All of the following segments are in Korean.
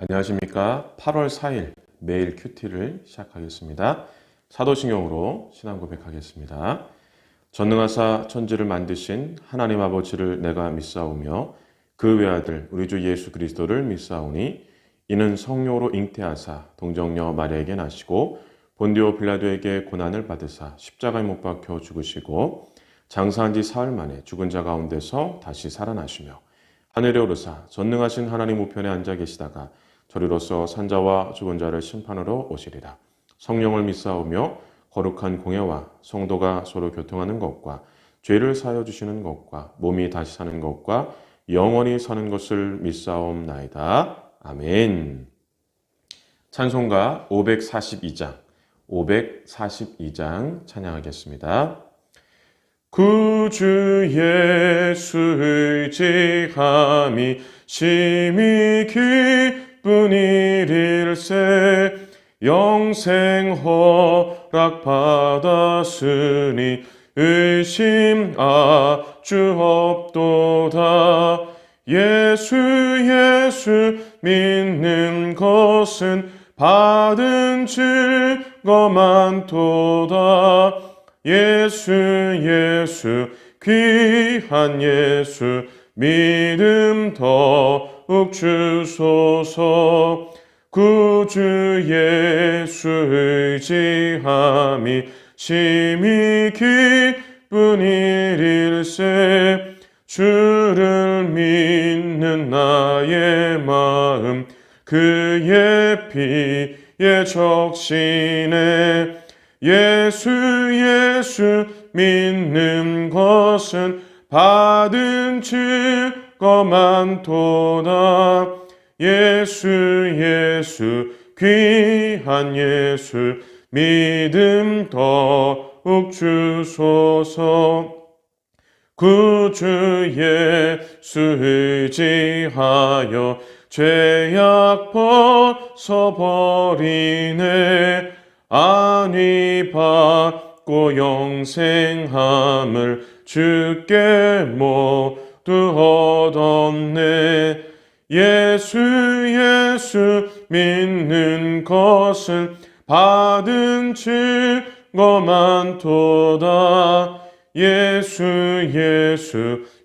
안녕하십니까. 8월 4일 매일 큐티를 시작하겠습니다. 사도신경으로 신앙 고백하겠습니다. 전능하사 천지를 만드신 하나님 아버지를 내가 믿사오며 그 외아들 우리 주 예수 그리스도를 믿사오니 이는 성령으로 잉태하사 동정녀 마리아에게 나시고 본디오 빌라도에게 고난을 받으사 십자가에 못 박혀 죽으시고 장사한 지 사흘 만에 죽은 자 가운데서 다시 살아나시며 하늘에 오르사 전능하신 하나님 우편에 앉아 계시다가 저리로서 산자와 죽은 자를 심판으로 오시리라. 성령을 믿사오며 거룩한 공예와 성도가 서로 교통하는 것과 죄를 사하여 주시는 것과 몸이 다시 사는 것과 영원히 사는 것을 믿사옵나이다. 아멘. 찬송가 542장 찬양하겠습니다. 구주 예수 의지함이 심히 기쁜 일일세 영생 허락 받았으니 의심 아주 없도다. 예수 믿는 것은 받은 증거 많도다. 예수 귀한 예수 믿음 더욱 주소서. 구주 예수 의지함이 심히 기쁜 일일세 주를 믿는 나의 마음 그의 피에 적시네. 예수 믿는 것은 받은 증거 많도다. 예수 귀한 예수 믿음 더욱 주소서. 구주 예수 의지하여 죄악 벗어버리네. 안위 받고 영생함을 주께 모두 얻었네. 예수 믿는 것은 받은 증거 많도다. 예수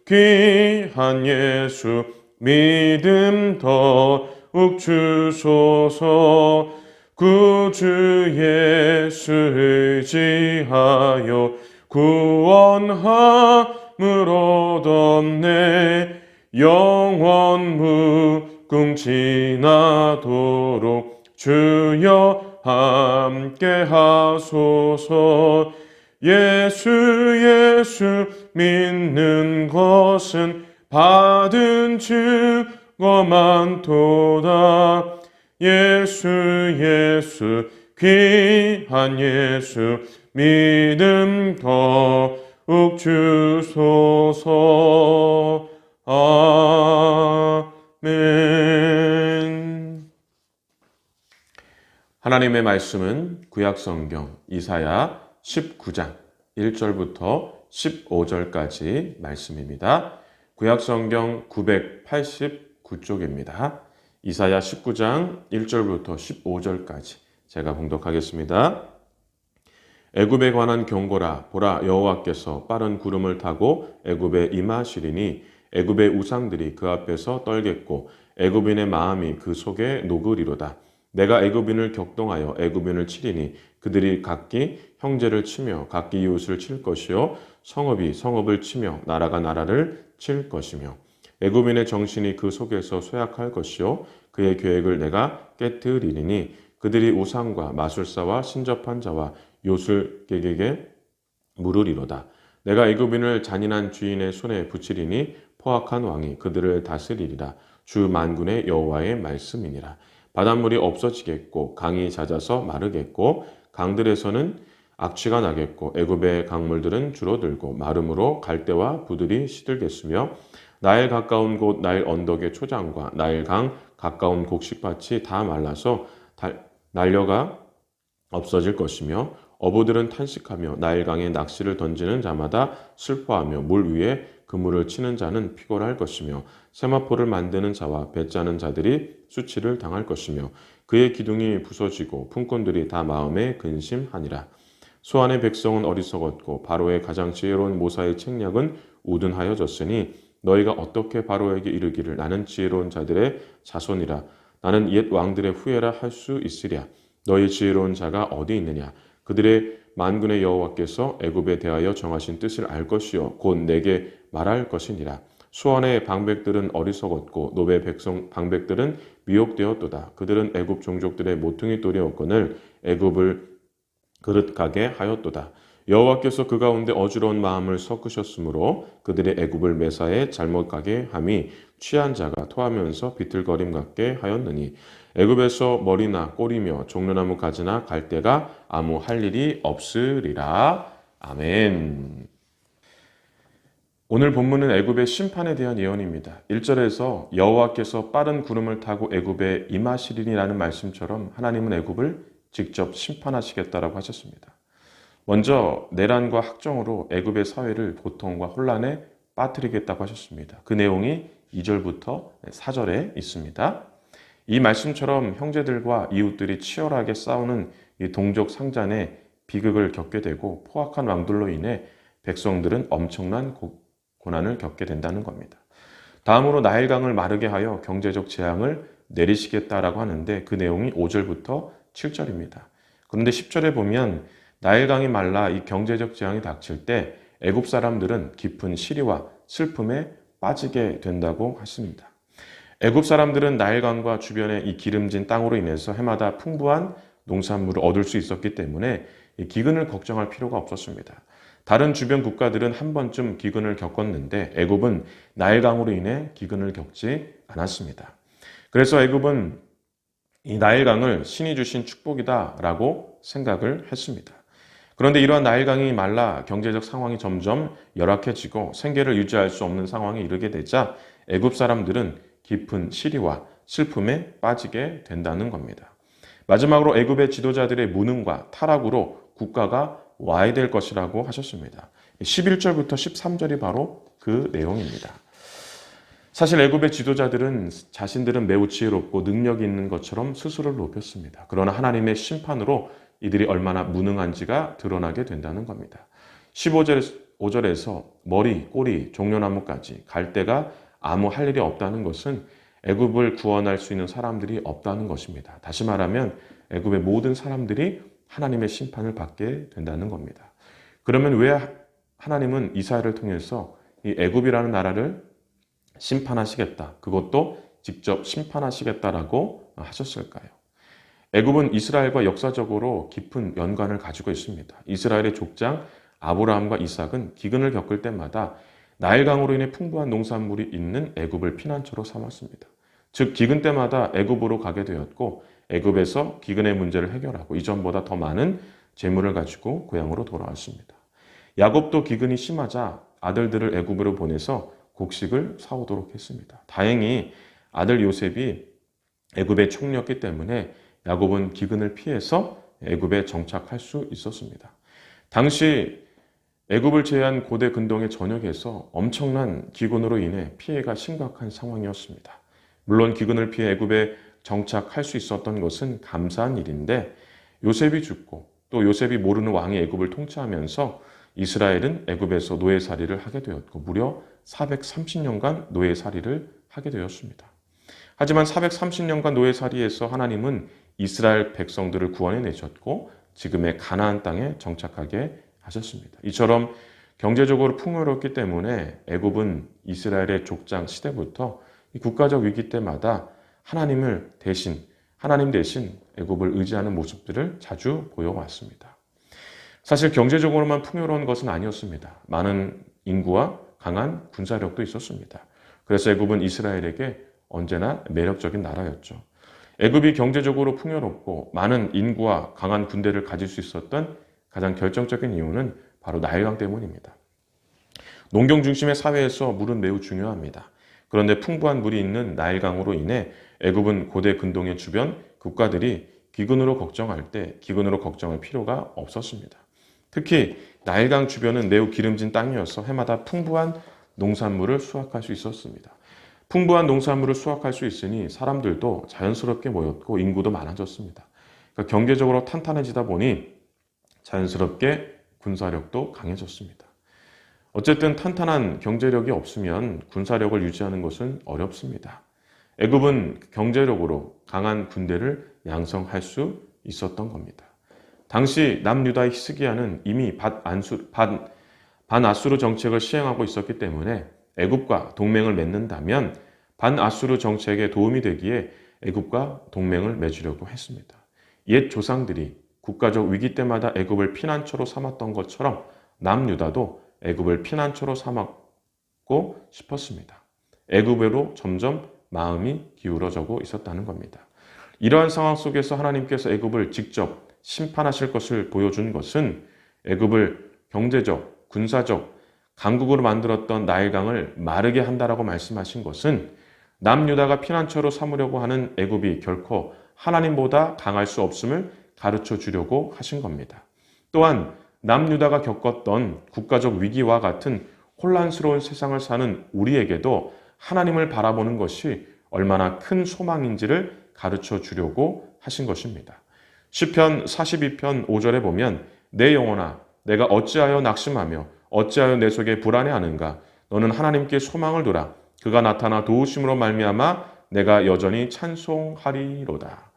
귀한 예수 믿음 더욱 주소서. 구주 예수 의지하여 구원함을 얻었네. 영원 무궁지나도록 주여 함께 하소서. 예수 믿는 것은 받은 증거 많도다. 예수 귀한 예수 믿음 더욱 주소서. 아멘. 하나님의 말씀은 구약성경 이사야 19장 1절부터 15절까지 말씀입니다. 구약성경 989쪽입니다. 이사야 19장 1절부터 15절까지 제가 봉독하겠습니다. 애굽에 관한 경고라. 보라, 여호와께서 빠른 구름을 타고 애굽에 임하시리니 애굽의 우상들이 그 앞에서 떨겠고 애굽인의 마음이 그 속에 녹으리로다. 내가 애굽인을 격동하여 애굽인을 치리니 그들이 각기 형제를 치며 각기 이웃을 칠 것이요 성읍이 성읍을 치며 나라가 나라를 칠 것이며 애굽인의 정신이 그 속에서 쇠약할 것이요 그의 계획을 내가 깨뜨리리니 그들이 우상과 마술사와 신접한 자와 요술객에게 물으리로다. 내가 애굽인을 잔인한 주인의 손에 붙이리니 포악한 왕이 그들을 다스리리라. 주 만군의 여호와의 말씀이니라. 바닷물이 없어지겠고 강이 잦아서 마르겠고 강들에서는 악취가 나겠고 애굽의 강물들은 줄어들고 마름으로 갈대와 부들이 시들겠으며 나일 가까운 곳 나일 언덕의 초장과 나일 강 가까운 곡식밭이 다 말라서 날려가 없어질 것이며 어부들은 탄식하며 나일강에 낚시를 던지는 자마다 슬퍼하며 물 위에 그물을 치는 자는 피곤할 것이며 세마포를 만드는 자와 배 짜는 자들이 수치를 당할 것이며 그의 기둥이 부서지고 품꾼들이 다 마음에 근심하니라. 수안의 백성은 어리석었고 바로의 가장 지혜로운 모사의 책략은 우둔하여졌으니 너희가 어떻게 바로에게 이르기를 나는 지혜로운 자들의 자손이라 나는 옛 왕들의 후예라 할 수 있으랴. 너희 지혜로운 자가 어디 있느냐. 그들의 만군의 여호와께서 애굽에 대하여 정하신 뜻을 알 것이요 곧 내게 말할 것이니라. 수원의 방백들은 어리석었고 노베 백성 방백들은 미혹되었도다. 그들은 애굽 종족들의 모퉁이 돌이 없거늘 애굽을 그릇가게 하였도다. 여호와께서 그 가운데 어지러운 마음을 섞으셨으므로 그들의 애굽을 매사에 잘못 가게 함이 취한 자가 토하면서 비틀거림 같게 하였느니 애굽에서 머리나 꼬리며 종려나무 가지나 갈대가 아무 할 일이 없으리라. 아멘. 오늘 본문은 애굽의 심판에 대한 예언입니다. 1절에서 여호와께서 빠른 구름을 타고 애굽에 임하시리라는 말씀처럼 하나님은 애굽을 직접 심판하시겠다라고 하셨습니다. 먼저 내란과 학정으로 애굽의 사회를 고통과 혼란에 빠뜨리겠다고 하셨습니다. 그 내용이 2절부터 4절에 있습니다. 이 말씀처럼 형제들과 이웃들이 치열하게 싸우는 이 동족 상잔에 비극을 겪게 되고 포악한 왕들로 인해 백성들은 엄청난 고난을 겪게 된다는 겁니다. 다음으로 나일강을 마르게 하여 경제적 재앙을 내리시겠다라고 하는데 그 내용이 5절부터 7절입니다. 그런데 10절에 보면 나일강이 말라 이 경제적 재앙이 닥칠 때 애굽 사람들은 깊은 시리와 슬픔에 빠지게 된다고 하십니다. 애굽 사람들은 나일강과 주변의 이 기름진 땅으로 인해서 해마다 풍부한 농산물을 얻을 수 있었기 때문에 이 기근을 걱정할 필요가 없었습니다. 다른 주변 국가들은 한 번쯤 기근을 겪었는데 애굽은 나일강으로 인해 기근을 겪지 않았습니다. 그래서 애굽은 이 나일강을 신이 주신 축복이다라고 생각을 했습니다. 그런데 이러한 나일강이 말라 경제적 상황이 점점 열악해지고 생계를 유지할 수 없는 상황에 이르게 되자 애굽 사람들은 깊은 시리와 슬픔에 빠지게 된다는 겁니다. 마지막으로 애굽의 지도자들의 무능과 타락으로 국가가 와야 될 것이라고 하셨습니다. 11절부터 13절이 바로 그 내용입니다. 사실 애굽의 지도자들은 자신들은 매우 지혜롭고 능력이 있는 것처럼 스스로를 높였습니다. 그러나 하나님의 심판으로 이들이 얼마나 무능한지가 드러나게 된다는 겁니다. 15절에서 머리, 꼬리, 종려나무까지 갈대가 아무 할 일이 없다는 것은 애굽을 구원할 수 있는 사람들이 없다는 것입니다. 다시 말하면 애굽의 모든 사람들이 하나님의 심판을 받게 된다는 겁니다. 그러면 왜 하나님은 이스라엘을 통해서 이 애굽이라는 나라를 심판하시겠다, 그것도 직접 심판하시겠다라고 하셨을까요? 애굽은 이스라엘과 역사적으로 깊은 연관을 가지고 있습니다. 이스라엘의 족장 아브라함과 이삭은 기근을 겪을 때마다 나일강으로 인해 풍부한 농산물이 있는 애굽을 피난처로 삼았습니다. 즉 기근 때마다 애굽으로 가게 되었고 애굽에서 기근의 문제를 해결하고 이전보다 더 많은 재물을 가지고 고향으로 돌아왔습니다. 야곱도 기근이 심하자 아들들을 애굽으로 보내서 곡식을 사오도록 했습니다. 다행히 아들 요셉이 애굽에 총리였기 때문에 야곱은 기근을 피해서 애굽에 정착할 수 있었습니다. 당시 애굽을 제외한 고대 근동의 전역에서 엄청난 기근으로 인해 피해가 심각한 상황이었습니다. 물론 기근을 피해 애굽에 정착할 수 있었던 것은 감사한 일인데 요셉이 죽고 또 요셉이 모르는 왕이 애굽을 통치하면서 이스라엘은 애굽에서 노예살이를 하게 되었고 무려 430년간 노예살이를 하게 되었습니다. 하지만 430년간 노예살이에서 하나님은 이스라엘 백성들을 구원해내셨고 지금의 가나안 땅에 정착하게 하셨습니다. 이처럼 경제적으로 풍요롭기 때문에 애굽은 이스라엘의 족장 시대부터 국가적 위기 때마다 하나님 대신 애굽을 의지하는 모습들을 자주 보여왔습니다. 사실 경제적으로만 풍요로운 것은 아니었습니다. 많은 인구와 강한 군사력도 있었습니다. 그래서 애굽은 이스라엘에게 언제나 매력적인 나라였죠. 애굽이 경제적으로 풍요롭고 많은 인구와 강한 군대를 가질 수 있었던 가장 결정적인 이유는 바로 나일강 때문입니다. 농경 중심의 사회에서 물은 매우 중요합니다. 그런데 풍부한 물이 있는 나일강으로 인해 애굽은 고대 근동의 주변 국가들이 기근으로 걱정할 필요가 없었습니다. 특히 나일강 주변은 매우 기름진 땅이어서 해마다 풍부한 농산물을 수확할 수 있었습니다. 풍부한 농산물을 수확할 수 있으니 사람들도 자연스럽게 모였고 인구도 많아졌습니다. 그러니까 경제적으로 탄탄해지다 보니 자연스럽게 군사력도 강해졌습니다. 어쨌든 탄탄한 경제력이 없으면 군사력을 유지하는 것은 어렵습니다. 애굽은 경제력으로 강한 군대를 양성할 수 있었던 겁니다. 당시 남유다의 히스기야는 이미 반아수르 정책을 시행하고 있었기 때문에 애굽과 동맹을 맺는다면 반아수르 정책에 도움이 되기에 애굽과 동맹을 맺으려고 했습니다. 옛 조상들이 국가적 위기 때마다 애굽을 피난처로 삼았던 것처럼 남유다도 애굽을 피난처로 삼았고 싶었습니다. 애굽으로 점점 마음이 기울어지고 있었다는 겁니다. 이러한 상황 속에서 하나님께서 애굽을 직접 심판하실 것을 보여준 것은 애굽을 경제적, 군사적 강국으로 만들었던 나일강을 마르게 한다라고 말씀하신 것은 남유다가 피난처로 삼으려고 하는 애굽이 결코 하나님보다 강할 수 없음을 가르쳐 주려고 하신 겁니다. 또한 남유다가 겪었던 국가적 위기와 같은 혼란스러운 세상을 사는 우리에게도 하나님을 바라보는 것이 얼마나 큰 소망인지를 가르쳐 주려고 하신 것입니다. 시편 42편 5절에 보면 내 영혼아 내가 어찌하여 낙심하며 어찌하여 내 속에 불안해하는가 너는 하나님께 소망을 두라 그가 나타나 도우심으로 말미암아 내가 여전히 찬송하리로다.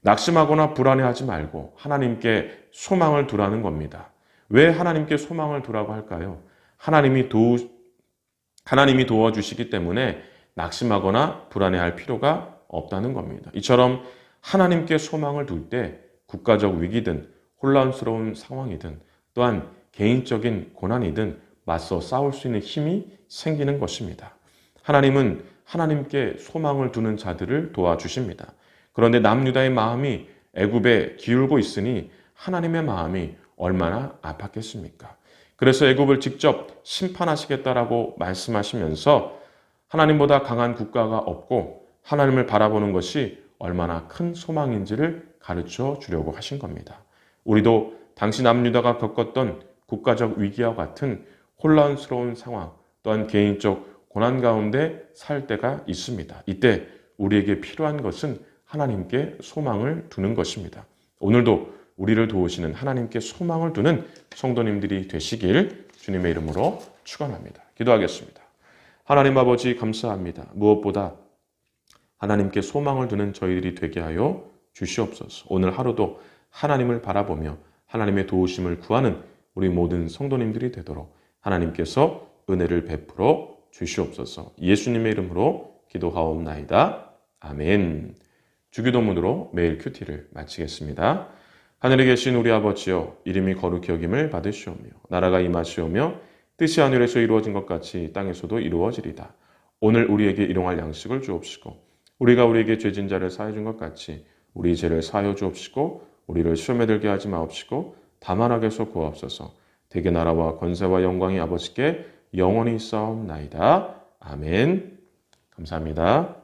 낙심하거나 불안해하지 말고 하나님께 소망을 두라는 겁니다. 왜 하나님께 소망을 두라고 할까요? 하나님이 도와주시기 때문에 낙심하거나 불안해할 필요가 없다는 겁니다. 이처럼 하나님께 소망을 둘 때 국가적 위기든 혼란스러운 상황이든 또한 개인적인 고난이든 맞서 싸울 수 있는 힘이 생기는 것입니다. 하나님은 하나님께 소망을 두는 자들을 도와주십니다. 그런데 남유다의 마음이 애굽에 기울고 있으니 하나님의 마음이 얼마나 아팠겠습니까? 그래서 애굽을 직접 심판하시겠다라고 말씀하시면서 하나님보다 강한 국가가 없고 하나님을 바라보는 것이 얼마나 큰 소망인지를 가르쳐 주려고 하신 겁니다. 우리도 당시 남유다가 겪었던 국가적 위기와 같은 혼란스러운 상황 또한 개인적 고난 가운데 살 때가 있습니다. 이때 우리에게 필요한 것은 하나님께 소망을 두는 것입니다. 오늘도 우리를 도우시는 하나님께 소망을 두는 성도님들이 되시길 주님의 이름으로 축원합니다. 기도하겠습니다. 하나님 아버지 감사합니다. 무엇보다 하나님께 소망을 두는 저희들이 되게 하여 주시옵소서. 오늘 하루도 하나님을 바라보며 하나님의 도우심을 구하는 우리 모든 성도님들이 되도록 하나님께서 은혜를 베풀어 주시옵소서. 예수님의 이름으로 기도하옵나이다. 아멘. 주기도문으로 매일 큐티를 마치겠습니다. 하늘에 계신 우리 아버지여 이름이 거룩히 여김을 받으시오며 나라가 임하시오며 뜻이 하늘에서 이루어진 것 같이 땅에서도 이루어지리다. 오늘 우리에게 일용할 양식을 주옵시고 우리가 우리에게 죄진 자를 사해 준 것 같이 우리 죄를 사하여 주옵시고 우리를 시험에 들게 하지 마옵시고 다만 악에서 구하옵소서. 대개 나라와 권세와 영광이 아버지께 영원히 있사옵나이다. 아멘. 감사합니다.